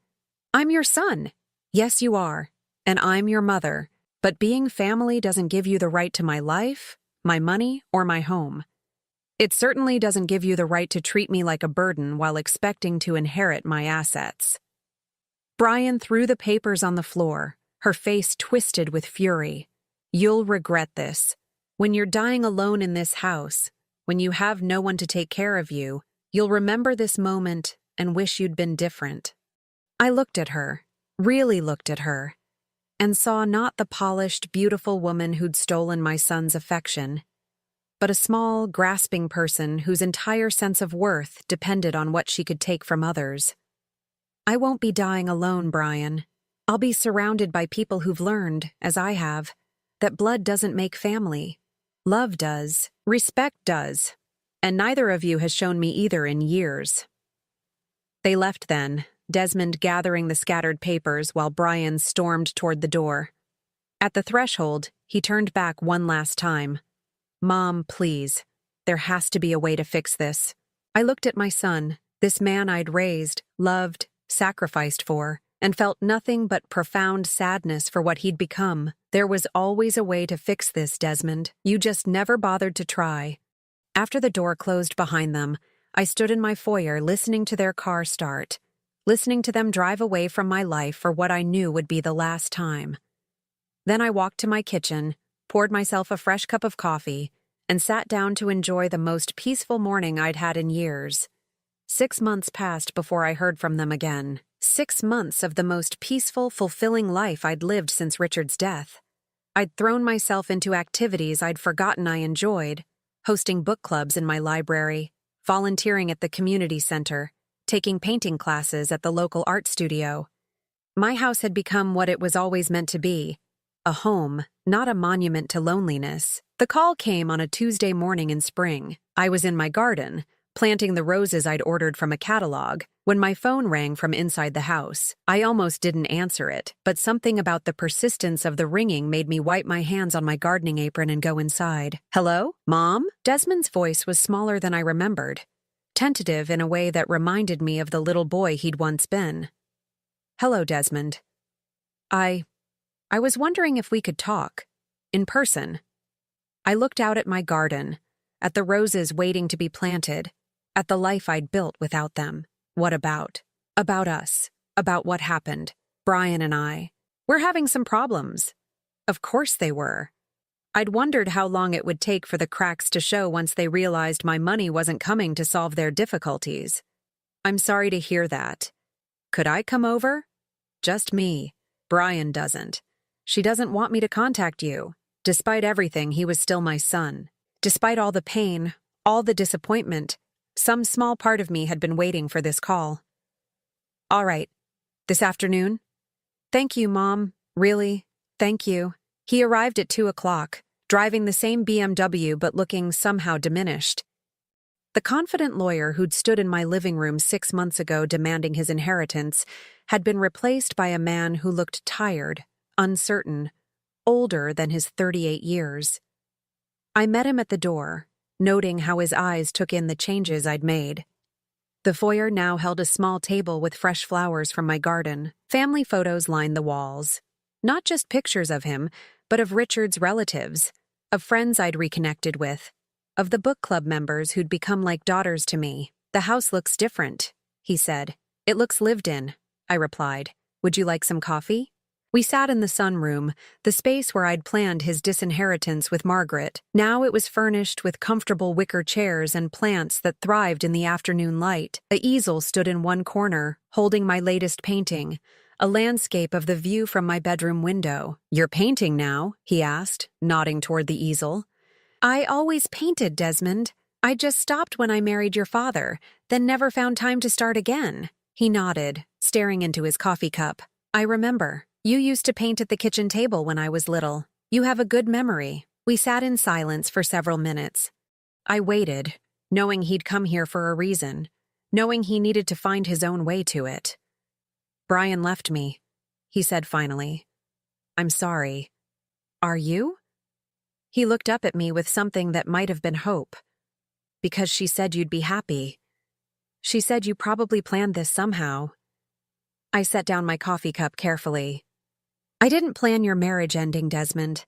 Speaker 1: I'm your son. Yes, you are. And I'm your mother. But being family doesn't give you the right to my life, my money, or my home. It certainly doesn't give you the right to treat me like a burden while expecting to inherit my assets. Brian threw the papers on the floor, her face twisted with fury. You'll regret this. When you're dying alone in this house, when you have no one to take care of you, you'll remember this moment and wish you'd been different. I looked at her, really looked at her, and saw not the polished, beautiful woman who'd stolen my son's affection, but a small, grasping person whose entire sense of worth depended on what she could take from others. I won't be dying alone, Brian. I'll be surrounded by people who've learned, as I have, that blood doesn't make family. Love does. Respect does. And neither of you has shown me either in years. They left then, Desmond gathering the scattered papers while Brian stormed toward the door. At the threshold, he turned back one last time. Mom, please. There has to be a way to fix this. I looked at my son, this man I'd raised, loved, sacrificed for, and felt nothing but profound sadness for what he'd become. There was always a way to fix this, Desmond. You just never bothered to try. After the door closed behind them, I stood in my foyer listening to their car start, listening to them drive away from my life for what I knew would be the last time. Then I walked to my kitchen, poured myself a fresh cup of coffee, and sat down to enjoy the most peaceful morning I'd had in years. 6 months passed before I heard from them again. 6 months of the most peaceful, fulfilling life I'd lived since Richard's death. I'd thrown myself into activities I'd forgotten I enjoyed, hosting book clubs in my library, volunteering at the community center, taking painting classes at the local art studio. My house had become what it was always meant to be, a home, not a monument to loneliness. The call came on a Tuesday morning in spring. I was in my garden, planting the roses I'd ordered from a catalog, when my phone rang from inside the house. I almost didn't answer it, but something about the persistence of the ringing made me wipe my hands on my gardening apron and go inside. Hello? Mom? Desmond's voice was smaller than I remembered, tentative in a way that reminded me of the little boy he'd once been. Hello, Desmond. I was wondering if we could talk. In person. I looked out at my garden, at the roses waiting to be planted, at the life I'd built without them. What about? About us. About what happened. Brian and I. We're having some problems. Of course they were. I'd wondered how long it would take for the cracks to show once they realized my money wasn't coming to solve their difficulties. I'm sorry to hear that. Could I come over? Just me. Brian doesn't. She doesn't want me to contact you. Despite everything, he was still my son. Despite all the pain, all the disappointment, some small part of me had been waiting for this call. All right. This afternoon? Thank you, Mom. Really? Thank you. He arrived at 2:00, driving the same BMW but looking somehow diminished. The confident lawyer who'd stood in my living room 6 months ago demanding his inheritance had been replaced by a man who looked tired, uncertain, older than his 38 years. I met him at the door, noting how his eyes took in the changes I'd made. The foyer now held a small table with fresh flowers from my garden. Family photos lined the walls. Not just pictures of him, but of Richard's relatives, of friends I'd reconnected with, of the book club members who'd become like daughters to me. The house looks different, he said. It looks lived in, I replied. Would you like some coffee? We sat in the sunroom, the space where I'd planned his disinheritance with Margaret. Now it was furnished with comfortable wicker chairs and plants that thrived in the afternoon light. A easel stood in one corner, holding my latest painting, a landscape of the view from my bedroom window. You're painting now? He asked, nodding toward the easel. I always painted, Desmond. I just stopped when I married your father, then never found time to start again. He nodded, staring into his coffee cup. I remember. You used to paint at the kitchen table when I was little. You have a good memory. We sat in silence for several minutes. I waited, knowing he'd come here for a reason, knowing he needed to find his own way to it. Brian left me, he said finally. I'm sorry. Are you? He looked up at me with something that might have been hope. Because she said you'd be happy. She said you probably planned this somehow. I set down my coffee cup carefully. I didn't plan your marriage ending, Desmond.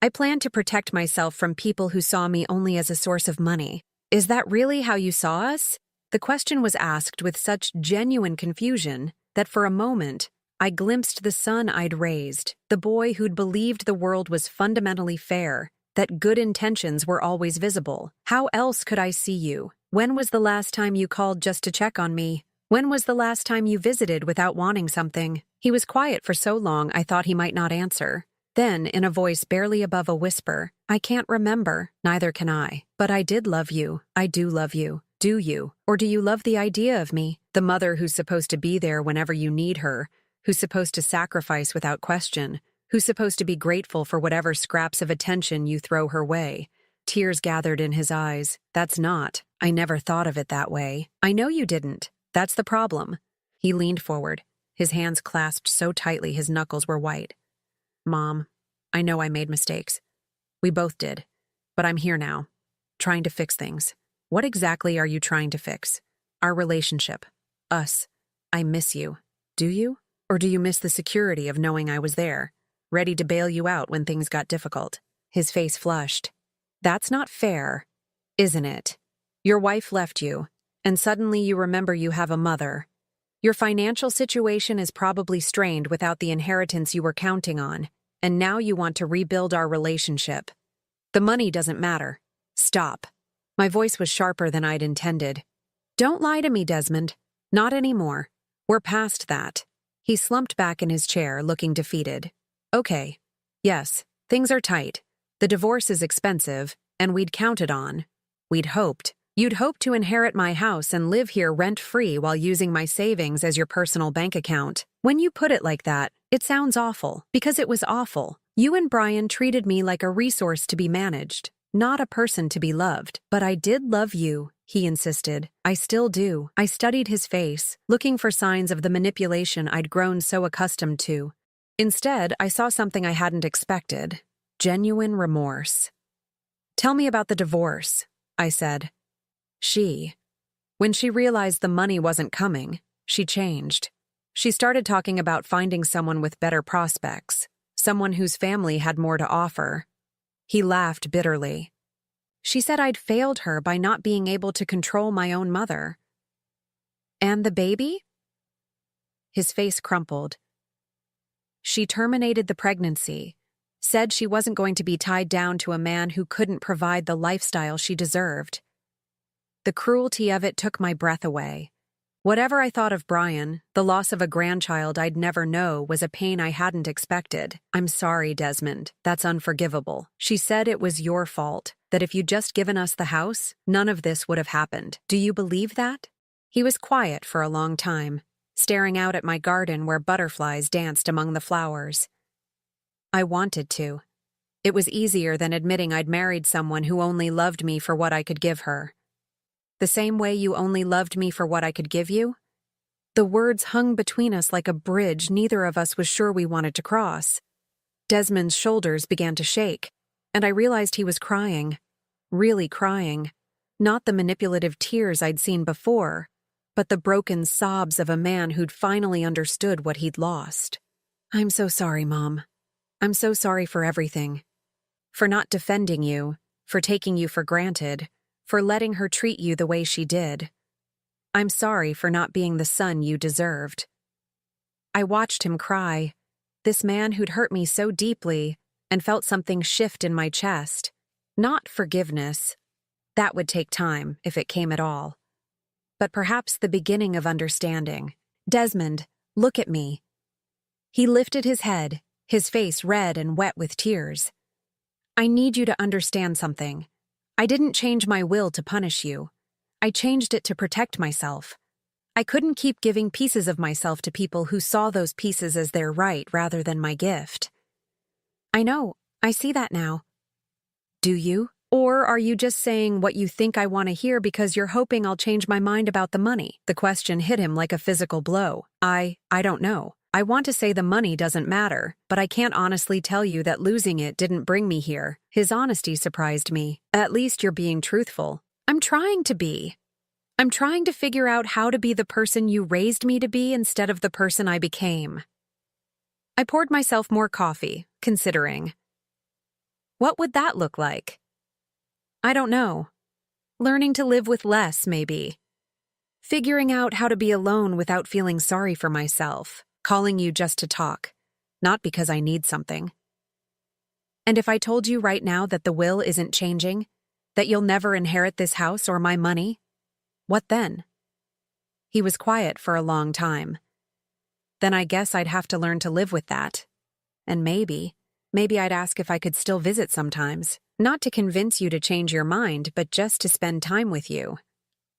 Speaker 1: I planned to protect myself from people who saw me only as a source of money. Is that really how you saw us? The question was asked with such genuine confusion that for a moment, I glimpsed the son I'd raised, the boy who'd believed the world was fundamentally fair, that good intentions were always visible. How else could I see you? When was the last time you called just to check on me? When was the last time you visited without wanting something? He was quiet for so long I thought he might not answer. Then, in a voice barely above a whisper, I can't remember, neither can I. But I did love you. I do love you. Do you? Or do you love the idea of me? The mother who's supposed to be there whenever you need her, who's supposed to sacrifice without question, who's supposed to be grateful for whatever scraps of attention you throw her way. Tears gathered in his eyes. That's not. I never thought of it that way. I know you didn't. That's the problem. He leaned forward, his hands clasped so tightly his knuckles were white. Mom, I know I made mistakes. We both did. But I'm here now, trying to fix things. What exactly are you trying to fix? Our relationship. Us. I miss you. Do you? Or do you miss the security of knowing I was there, ready to bail you out when things got difficult? His face flushed. That's not fair, isn't it? Your wife left you, and suddenly you remember you have a mother. Your financial situation is probably strained without the inheritance you were counting on, and now you want to rebuild our relationship. The money doesn't matter. Stop. My voice was sharper than I'd intended. Don't lie to me, Desmond. Not anymore. We're past that. He slumped back in his chair, looking defeated. Okay. Yes, things are tight. The divorce is expensive, and we'd counted on. We'd hoped. You'd hoped to inherit my house and live here rent-free while using my savings as your personal bank account. When you put it like that, it sounds awful, because it was awful. You and Brian treated me like a resource to be managed, not a person to be loved. But I did love you, he insisted. I still do. I studied his face, looking for signs of the manipulation I'd grown so accustomed to. Instead, I saw something I hadn't expected. Genuine remorse. Tell me about the divorce, I said. When she realized the money wasn't coming, she changed. She started talking about finding someone with better prospects, someone whose family had more to offer. He laughed bitterly. She said I'd failed her by not being able to control my own mother. And the baby? His face crumpled. She terminated the pregnancy, said she wasn't going to be tied down to a man who couldn't provide the lifestyle she deserved. The cruelty of it took my breath away. Whatever I thought of Brian, the loss of a grandchild I'd never know was a pain I hadn't expected. I'm sorry, Desmond. That's unforgivable. She said it was your fault, that if you'd just given us the house, none of this would have happened. Do you believe that? He was quiet for a long time, staring out at my garden where butterflies danced among the flowers. I wanted to. It was easier than admitting I'd married someone who only loved me for what I could give her. The same way you only loved me for what I could give you? The words hung between us like a bridge neither of us was sure we wanted to cross. Desmond's shoulders began to shake, and I realized he was crying. Really crying. Not the manipulative tears I'd seen before, but the broken sobs of a man who'd finally understood what he'd lost. I'm so sorry, Mom. I'm so sorry for everything. For not defending you, for taking you for granted, for letting her treat you the way she did. I'm sorry for not being the son you deserved. I watched him cry, this man who'd hurt me so deeply, and felt something shift in my chest. Not forgiveness. That would take time, if it came at all. But perhaps the beginning of understanding. Desmond, look at me. He lifted his head, his face red and wet with tears. I need you to understand something. I didn't change my will to punish you. I changed it to protect myself. I couldn't keep giving pieces of myself to people who saw those pieces as their right rather than my gift. I know, I see that now. Do you? Or are you just saying what you think I want to hear because you're hoping I'll change my mind about the money? The question hit him like a physical blow. I don't know. I want to say the money doesn't matter, but I can't honestly tell you that losing it didn't bring me here. His honesty surprised me. At least you're being truthful. I'm trying to be. I'm trying to figure out how to be the person you raised me to be instead of the person I became. I poured myself more coffee, considering. What would that look like? I don't know. Learning to live with less, maybe. Figuring out how to be alone without feeling sorry for myself. Calling you just to talk, not because I need something. And if I told you right now that the will isn't changing, that you'll never inherit this house or my money, what then? He was quiet for a long time. Then I guess I'd have to learn to live with that. And maybe I'd ask if I could still visit sometimes, not to convince you to change your mind, but just to spend time with you.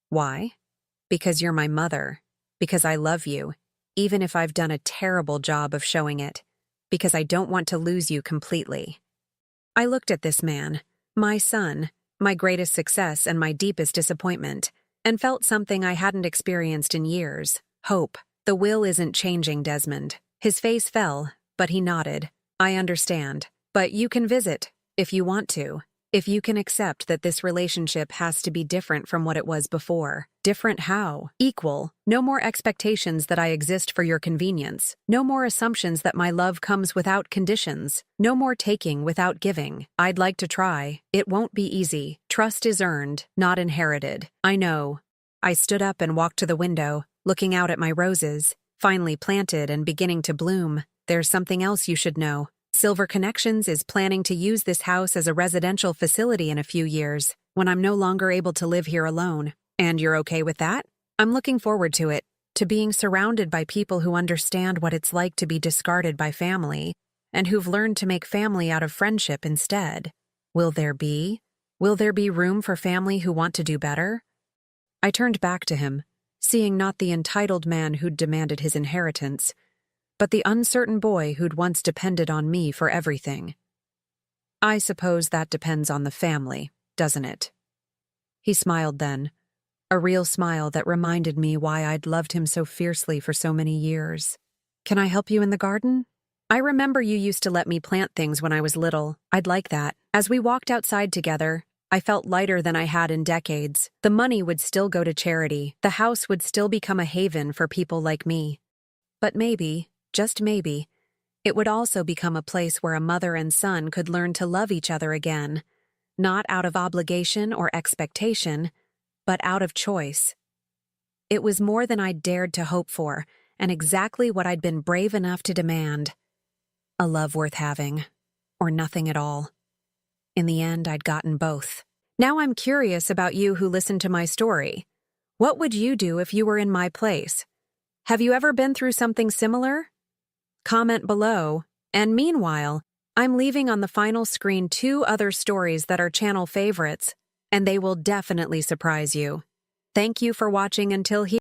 Speaker 1: Why? Because you're my mother. Because I love you, even if I've done a terrible job of showing it. Because I don't want to lose you completely. I looked at this man, my son, my greatest success and my deepest disappointment, and felt something I hadn't experienced in years. Hope. The will isn't changing, Desmond. His face fell, but he nodded. I understand. But you can visit, if you want to. If you can accept that this relationship has to be different from what it was before. Different how? Equal. No more expectations that I exist for your convenience. No more assumptions that my love comes without conditions. No more taking without giving. I'd like to try. It won't be easy. Trust is earned, not inherited. I know. I stood up and walked to the window, looking out at my roses, finally planted and beginning to bloom. There's something else you should know. Silver Connections is planning to use this house as a residential facility in a few years, when I'm no longer able to live here alone. And you're okay with that? I'm looking forward to it, to being surrounded by people who understand what it's like to be discarded by family, and who've learned to make family out of friendship instead. Will there be room for family who want to do better? I turned back to him, seeing not the entitled man who'd demanded his inheritance, but the uncertain boy who'd once depended on me for everything. I suppose that depends on the family, doesn't it? He smiled then, a real smile that reminded me why I'd loved him so fiercely for so many years. Can I help you in the garden? I remember you used to let me plant things when I was little. I'd like that. As we walked outside together, I felt lighter than I had in decades. The money would still go to charity. The house would still become a haven for people like me. But maybe, just maybe, it would also become a place where a mother and son could learn to love each other again, not out of obligation or expectation, but out of choice. It was more than I'd dared to hope for, and exactly what I'd been brave enough to demand. A love worth having, or nothing at all. In the end, I'd gotten both. Now I'm curious about you who listened to my story. What would you do if you were in my place? Have you ever been through something similar? Comment below, and meanwhile, I'm leaving on the final screen 2 other stories that are channel favorites, and they will definitely surprise you. Thank you for watching until here.